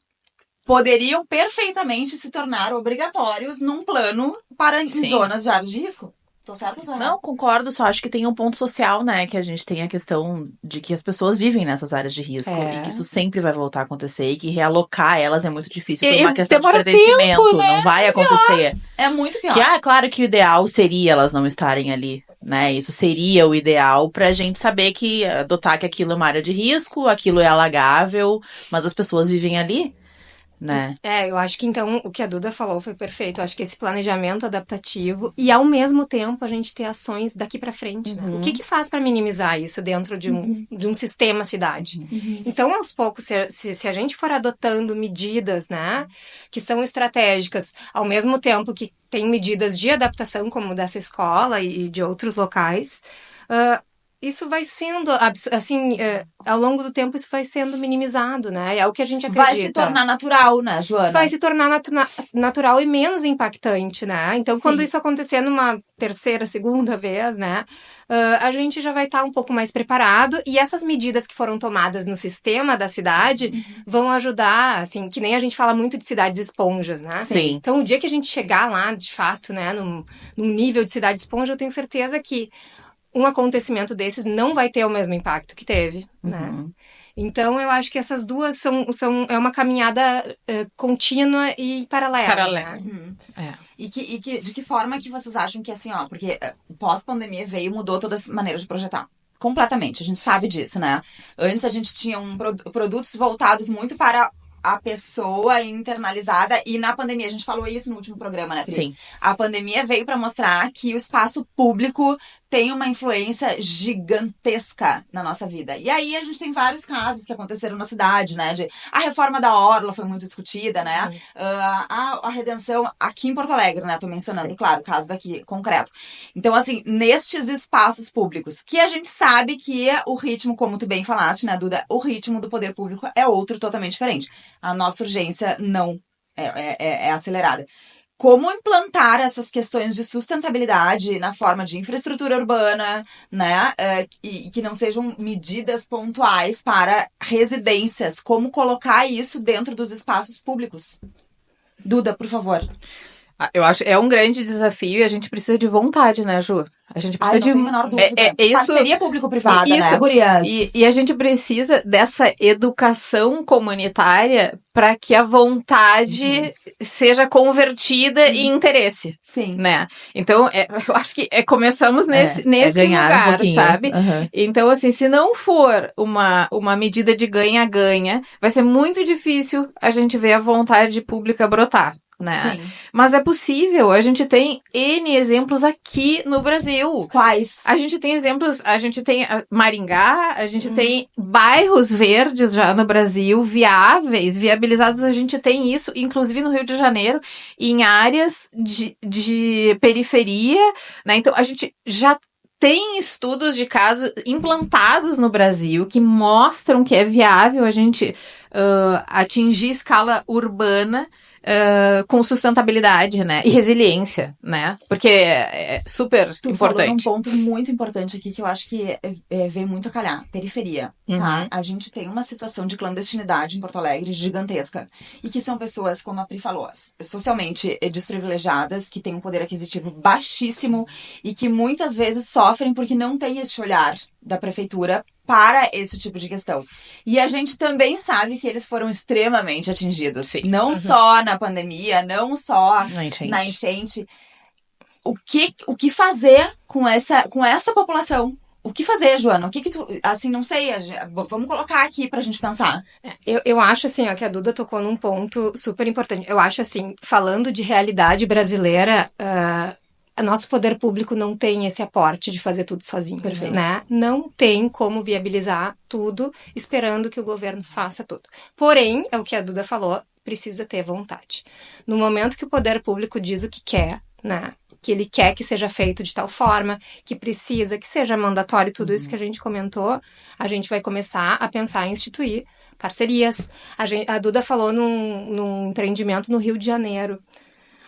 poderiam perfeitamente se tornar obrigatórios num plano para em zonas de área de risco. Tô certo, tá? Não, concordo, só acho que tem um ponto social, né, que a gente tem a questão de que as pessoas vivem nessas áreas de risco e que isso sempre vai voltar a acontecer e que realocar elas é muito difícil por uma questão de pertencimento, né? Não vai acontecer. É muito pior. Que, claro que o ideal seria elas não estarem ali, né? Isso seria o ideal pra gente saber que, adotar que aquilo é uma área de risco, aquilo é alagável, mas as pessoas vivem ali, né? Eu acho que então o que a Duda falou foi perfeito. Eu acho que esse planejamento adaptativo e ao mesmo tempo a gente ter ações daqui para frente, né? O que faz para minimizar isso dentro de um sistema cidade? Então, aos poucos, se a gente for adotando medidas, né, que são estratégicas, ao mesmo tempo que tem medidas de adaptação, como dessa escola e de outros locais, isso vai sendo, assim, ao longo do tempo isso vai sendo minimizado, né? É o que a gente acredita. Vai se tornar natural, né, Joana? Vai se tornar natural e menos impactante, né? Então, quando isso acontecer numa terceira, segunda vez, né? A gente já vai estar um pouco mais preparado. E essas medidas que foram tomadas no sistema da cidade vão ajudar, assim, que nem a gente fala muito de cidades esponjas, né? Sim. Então, o dia que a gente chegar lá, de fato, né? Num nível de cidade esponja, eu tenho certeza que um acontecimento desses não vai ter o mesmo impacto que teve, né? Então, eu acho que essas duas é uma caminhada contínua e paralela. Né? E de que forma que vocês acham que, assim, ó, porque pós-pandemia veio e mudou toda essa maneira de projetar. Completamente, a gente sabe disso, né? Antes a gente tinha produtos voltados muito para a pessoa internalizada, e na pandemia, a gente falou isso no último programa, né, Pri? Sim. A pandemia veio para mostrar que o espaço público tem uma influência gigantesca na nossa vida. E aí a gente tem vários casos que aconteceram na cidade, né? A reforma da Orla foi muito discutida, né? A redenção aqui em Porto Alegre, né? Tô mencionando, claro, o caso daqui concreto. Então, assim, nestes espaços públicos, que a gente sabe que o ritmo, como tu bem falaste, né, Duda? O ritmo do poder público é outro, totalmente diferente. A nossa urgência não é acelerada. Como implantar essas questões de sustentabilidade na forma de infraestrutura urbana, né? E que não sejam medidas pontuais para residências. Como colocar isso dentro dos espaços públicos? Duda, por favor. Eu acho que é um grande desafio e a gente precisa de vontade, né, Ju? A gente precisa não tenho a menor dúvida. Isso, parceria público-privada, isso, né, gurias? E a gente precisa dessa educação comunitária para que a vontade seja convertida em interesse. Sim. Né? Então, eu acho que começamos nesse ganhar lugar, sabe? Então, assim, se não for uma medida de ganha-ganha, vai ser muito difícil a gente ver a vontade pública brotar. Né? Sim. Mas é possível, a gente tem N exemplos aqui no Brasil. Quais? A gente tem exemplos, a gente tem Maringá, a gente tem bairros verdes já no Brasil, viabilizados, a gente tem isso, inclusive no Rio de Janeiro, em áreas de periferia, né? Então, a gente já tem estudos de casos implantados no Brasil que mostram que é viável a gente atingir escala urbana com sustentabilidade, né? E resiliência, né? Porque é super importante. Falou num ponto muito importante aqui que eu acho que veio muito a calhar. Periferia, tá? A gente tem uma situação de clandestinidade em Porto Alegre gigantesca. E que são pessoas, como a Pri falou, socialmente desprivilegiadas, que têm um poder aquisitivo baixíssimo e que muitas vezes sofrem porque não tem esse olhar da prefeitura para esse tipo de questão. E a gente também sabe que eles foram extremamente atingidos. Sim. Não só na pandemia, não só na enchente. O que fazer com essa população? O que fazer, Joana? O que tu... Assim, não sei, vamos colocar aqui pra gente pensar. Eu acho, assim, ó, que a Duda tocou num ponto super importante. Eu acho, assim, falando de realidade brasileira... nosso poder público não tem esse aporte de fazer tudo sozinho, Perfeito. Né? Não tem como viabilizar tudo esperando que o governo faça tudo. Porém, é o que a Duda falou, precisa ter vontade. No momento que o poder público diz o que quer, né? Que ele quer que seja feito de tal forma, que precisa, que seja mandatório, tudo isso que a gente comentou, a gente vai começar a pensar em instituir parcerias. A Duda falou num empreendimento no Rio de Janeiro.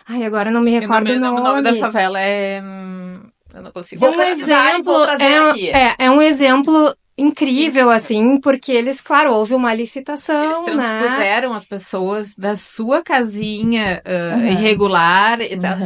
Ai, agora não me recordo o nome. O nome da favela eu não consigo. Vou pesquisar e vou trazer aqui. É um exemplo incrível, assim, porque eles, claro, houve uma licitação, eles transpuseram as pessoas da sua casinha irregular e tal,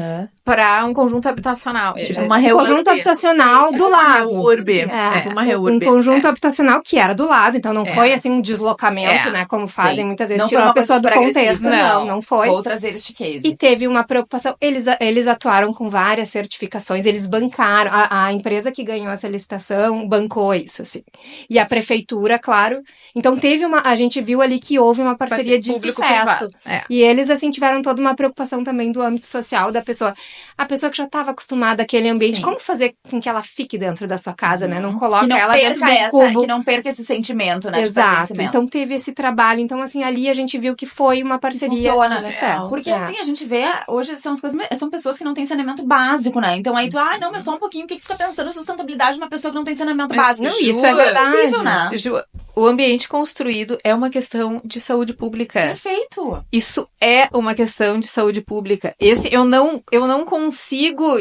para um conjunto habitacional. Tipo uma reurb. Conjunto habitacional do lado. Tipo uma reurb. Um conjunto habitacional que era do lado, então não foi assim um deslocamento, É. né? Como fazem Sim. muitas vezes, Não foi tirou uma a pessoa do coisa super contexto. agressiva. Não foi. Vou trazer este case. E teve uma preocupação. Eles atuaram com várias certificações, eles bancaram. A empresa que ganhou essa licitação bancou isso, assim. E a prefeitura, claro. Então a gente viu ali que houve uma parceria de sucesso. Público-privado. E eles, assim, tiveram toda uma preocupação também do âmbito social da pessoa. A pessoa que já estava acostumada àquele ambiente, Sim. como fazer com que ela fique dentro da sua casa, né? Não Que coloca não ela dentro do perca cubo. que não perca esse sentimento, né? De Exato. pertencimento. Então teve esse trabalho. Então, assim, ali a gente viu que foi uma parceria funciona. de sucesso. Porque assim, a gente vê, hoje são pessoas que não têm saneamento básico, né? Então aí tu, não, mas só um pouquinho, o que tu tá pensando em sustentabilidade de uma pessoa que não tem saneamento básico? Não, isso é verdade. Possível, né? Ju, o ambiente construído é uma questão de saúde pública. Perfeito. Isso é uma questão de saúde pública. Eu não consigo...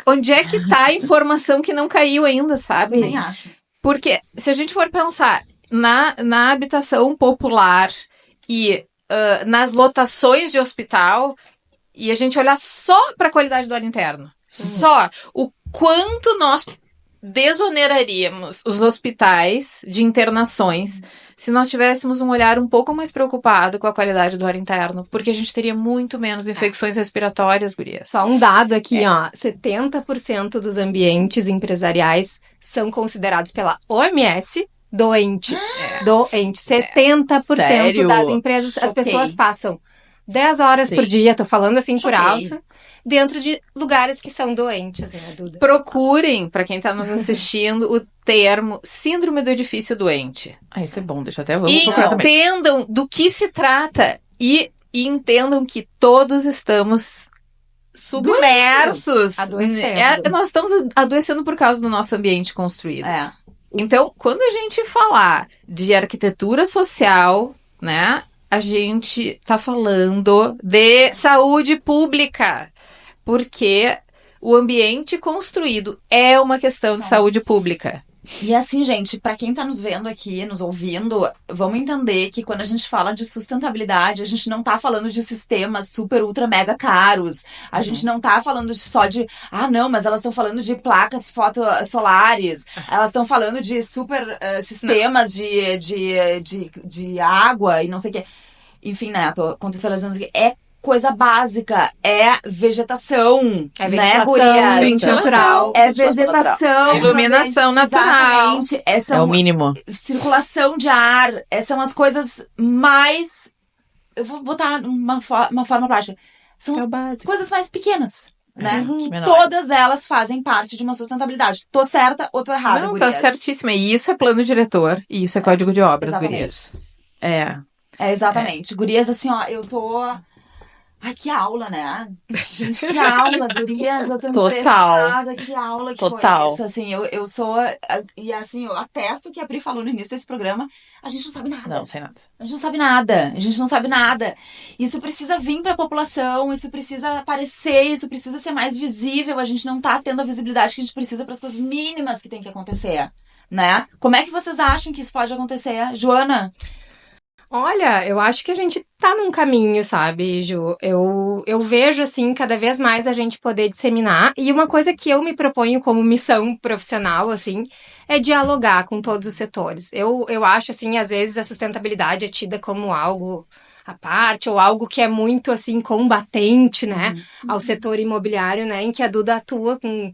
Onde é que tá a informação que não caiu ainda, sabe? Eu nem acho. Porque se a gente for pensar na habitação popular e nas lotações de hospital, e a gente olhar só para a qualidade do ar interno, só o quanto nós desoneraríamos os hospitais de internações se nós tivéssemos um olhar um pouco mais preocupado com a qualidade do ar interno, porque a gente teria muito menos infecções respiratórias, gurias. Só um dado aqui, ó. 70% dos ambientes empresariais são considerados pela OMS doentes. Doentes. 70% Sério? das empresas, as Choquei. pessoas passam 10 horas Sim. por dia, tô falando assim por Choquei. alto, dentro de lugares que são doentes, né, Duda? Procurem, para quem está nos assistindo, o termo síndrome do edifício doente. Isso é bom, deixa eu até vamos E procurar também. entendam do que se trata e entendam que todos estamos submersos. Adoecendo. Nós estamos adoecendo por causa do nosso ambiente construído. É. Então, quando a gente falar de arquitetura social, né, a gente tá falando de saúde pública, porque o ambiente construído é uma questão de saúde pública. E assim, gente, pra quem tá nos vendo aqui, nos ouvindo, vamos entender que quando a gente fala de sustentabilidade, a gente não tá falando de sistemas super, ultra, mega caros. A gente não tá falando só de, não, mas elas estão falando de placas fotossolares. Elas estão falando de super sistemas de água e não sei o quê. Enfim, né, tô contextualizando aqui. É coisa básica, é vegetação, É né, vegetação, gurias? ambiente natural. É vegetação. Iluminação natural. Exatamente. É o mínimo. Circulação de ar. Essas são as coisas mais... Eu vou botar uma forma plástica. São É o as básico. coisas mais pequenas, né? Que menores. todas elas fazem parte de uma sustentabilidade. Tô certa ou tô errada, Não, gurias? tá certíssima. E isso é plano diretor. E isso é código de obras, Exatamente. gurias. É. Exatamente. Gurias, assim, ó, eu tô... Ai, que aula, né? Gente, que aula, gurias. Eu tô Total. impressionada. Que aula que Total. foi isso. Assim, eu sou... E assim, eu atesto que a Pri falou no início desse programa. A gente não sabe nada. Não, sem nada. A gente não sabe nada. A gente não sabe nada. Isso precisa vir pra população. Isso precisa aparecer. Isso precisa ser mais visível. A gente não tá tendo a visibilidade que a gente precisa para as coisas mínimas que tem que acontecer, né? Como é que vocês acham que isso pode acontecer? Joana? Olha, eu acho que a gente tá num caminho, sabe, Ju? Eu vejo, assim, cada vez mais a gente poder disseminar. E uma coisa que eu me proponho como missão profissional, assim, é dialogar com todos os setores. Eu acho, assim, às vezes a sustentabilidade é tida como algo à parte, ou algo que é muito, assim, combatente, né, ao setor imobiliário, né, em que a Duda atua com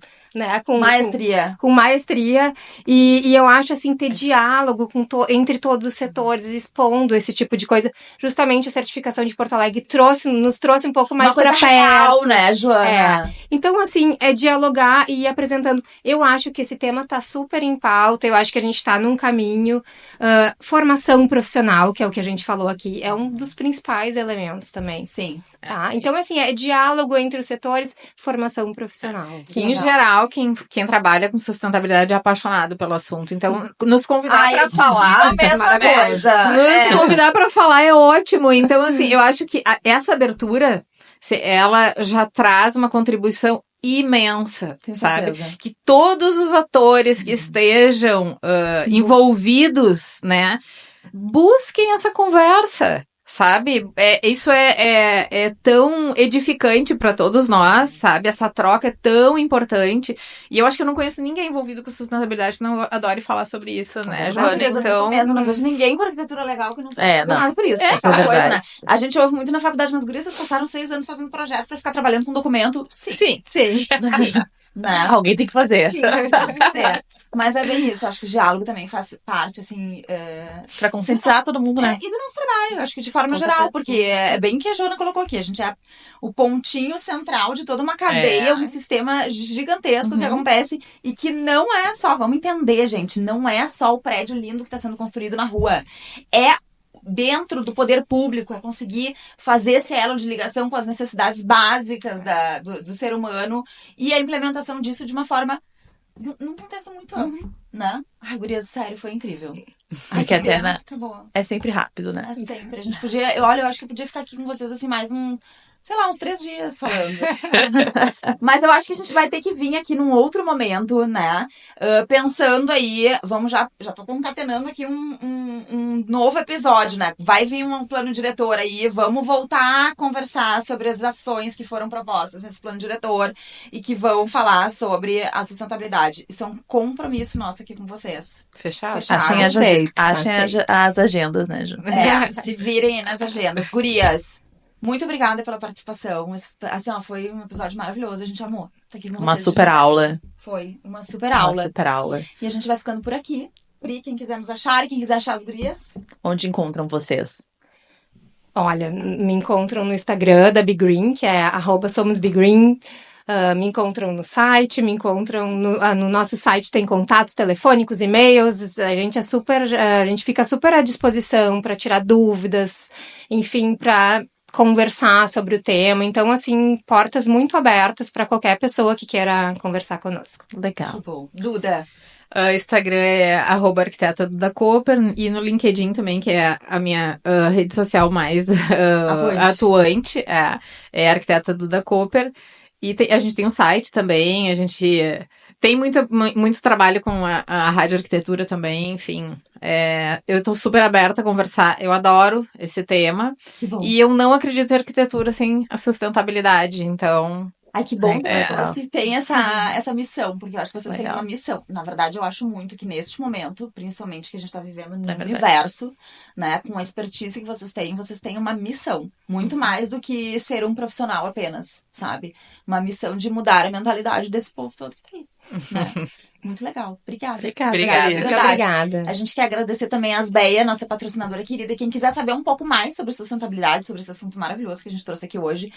Maestria. Com maestria, e eu acho, assim, ter diálogo entre todos os setores, expondo esse tipo de coisa. Justamente a certificação de Porto Alegre nos trouxe um pouco mais para perto. Real, né, Joana? Então, assim, é dialogar e ir apresentando. Eu acho que esse tema tá super em pauta, eu acho que a gente tá num caminho. Formação profissional, que é o que a gente falou aqui, é um dos principais elementos também. Sim. Tá? Então, assim, é diálogo entre os setores, formação profissional. Que, em geral, quem trabalha com sustentabilidade é apaixonado pelo assunto. Então, nos convidar para falar... a mesma coisa. Nos convidar para falar é ótimo. Então, assim, eu acho que essa abertura, ela já traz uma contribuição imensa, sabe? Que todos os atores que estejam envolvidos, né, busquem essa conversa. sabe? Isso é tão edificante pra todos nós, sabe? Essa troca é tão importante. E eu acho que eu não conheço ninguém envolvido com sustentabilidade que não adore falar sobre isso, né, Joana? Então, Eu não vejo ninguém com arquitetura legal que não seja não. nada por isso. É Essa coisa, né? verdade. A gente ouve muito na faculdade, mas gurias passaram 6 anos fazendo projeto pra ficar trabalhando com documento. Sim. Sim. Né? Alguém tem que fazer. Sim, mas é bem isso. Acho que o diálogo também faz parte, assim. Pra conscientizar todo mundo, né? E do nosso trabalho, acho que de forma Com geral, certeza. porque é bem que a Joana colocou aqui. A gente é o pontinho central de toda uma cadeia, um sistema gigantesco que acontece e que não é só, vamos entender, gente, não é só o prédio lindo que está sendo construído na rua. É dentro do poder público, é conseguir fazer esse elo de ligação com as necessidades básicas do ser humano e a implementação disso de uma forma num contexto muito amplo, né? Ai, gurias, sério, foi incrível. Ai, que até, né? Tá bom. É sempre rápido, né? É sempre. A gente podia... eu acho que eu podia ficar aqui com vocês, assim, mais uns 3 dias falando. Assim. Mas eu acho que a gente vai ter que vir aqui num outro momento, né? Pensando aí, já tô concatenando aqui um novo episódio, né? Vai vir um plano diretor aí, vamos voltar a conversar sobre as ações que foram propostas nesse plano diretor e que vão falar sobre a sustentabilidade. Isso é um compromisso nosso aqui com vocês. fechado. Achem as agendas, né, Ju? Se virem aí nas agendas. Gurias, muito obrigada pela participação. Assim, foi um episódio maravilhoso. A gente amou. Tá aqui com Uma vocês, super aula. Foi uma super aula. Uma super aula. E a gente vai ficando por aqui. Pri, quem quiser nos achar e quem quiser achar as gurias. Onde encontram vocês? Olha, me encontram no Instagram da Be Green, que é @somosbegreen. Me encontram no site, me encontram no nosso site, tem contatos telefônicos, e-mails, a gente fica super à disposição para tirar dúvidas, enfim, para conversar sobre o tema. Então, assim, portas muito abertas para qualquer pessoa que queira conversar conosco. Legal. Que bom. Duda. Instagram é @arquiteta Duda Cooper e no LinkedIn também, que é a minha rede social mais atuante, é arquiteta Duda Cooper. E a gente tem um site também, a gente tem muito trabalho com a rádio arquitetura também, enfim. Eu tô super aberta a conversar, eu adoro esse tema. Que bom. E eu não acredito em arquitetura sem a sustentabilidade, então... Ai, que bom que vocês têm essa missão, porque eu acho que vocês têm uma missão. Na verdade, eu acho muito que neste momento, principalmente que a gente está vivendo no universo, né, com a expertise que vocês têm uma missão. Muito mais do que ser um profissional apenas, sabe? Uma missão de mudar a mentalidade desse povo todo que tá aí. Né? Muito legal. Obrigada. Obrigada. Muito obrigada. A gente quer agradecer também a Asbeia, nossa patrocinadora querida. E quem quiser saber um pouco mais sobre sustentabilidade, sobre esse assunto maravilhoso que a gente trouxe aqui hoje,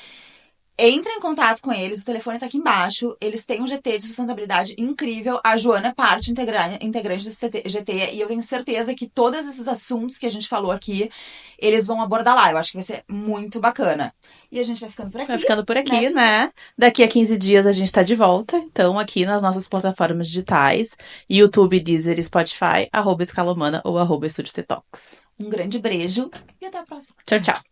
entre em contato com eles, o telefone tá aqui embaixo. Eles têm um GT de sustentabilidade incrível. A Joana é parte integrante desse GT. E eu tenho certeza que todos esses assuntos que a gente falou aqui, eles vão abordar lá. Eu acho que vai ser muito bacana. E a gente vai ficando por aqui. Vai ficando por aqui, né? Daqui a 15 dias a gente tá de volta. Então, aqui nas nossas plataformas digitais, YouTube, Deezer, Spotify, @escalomana ou @estúdio Tetox. Um grande beijo e até a próxima. Tchau, tchau.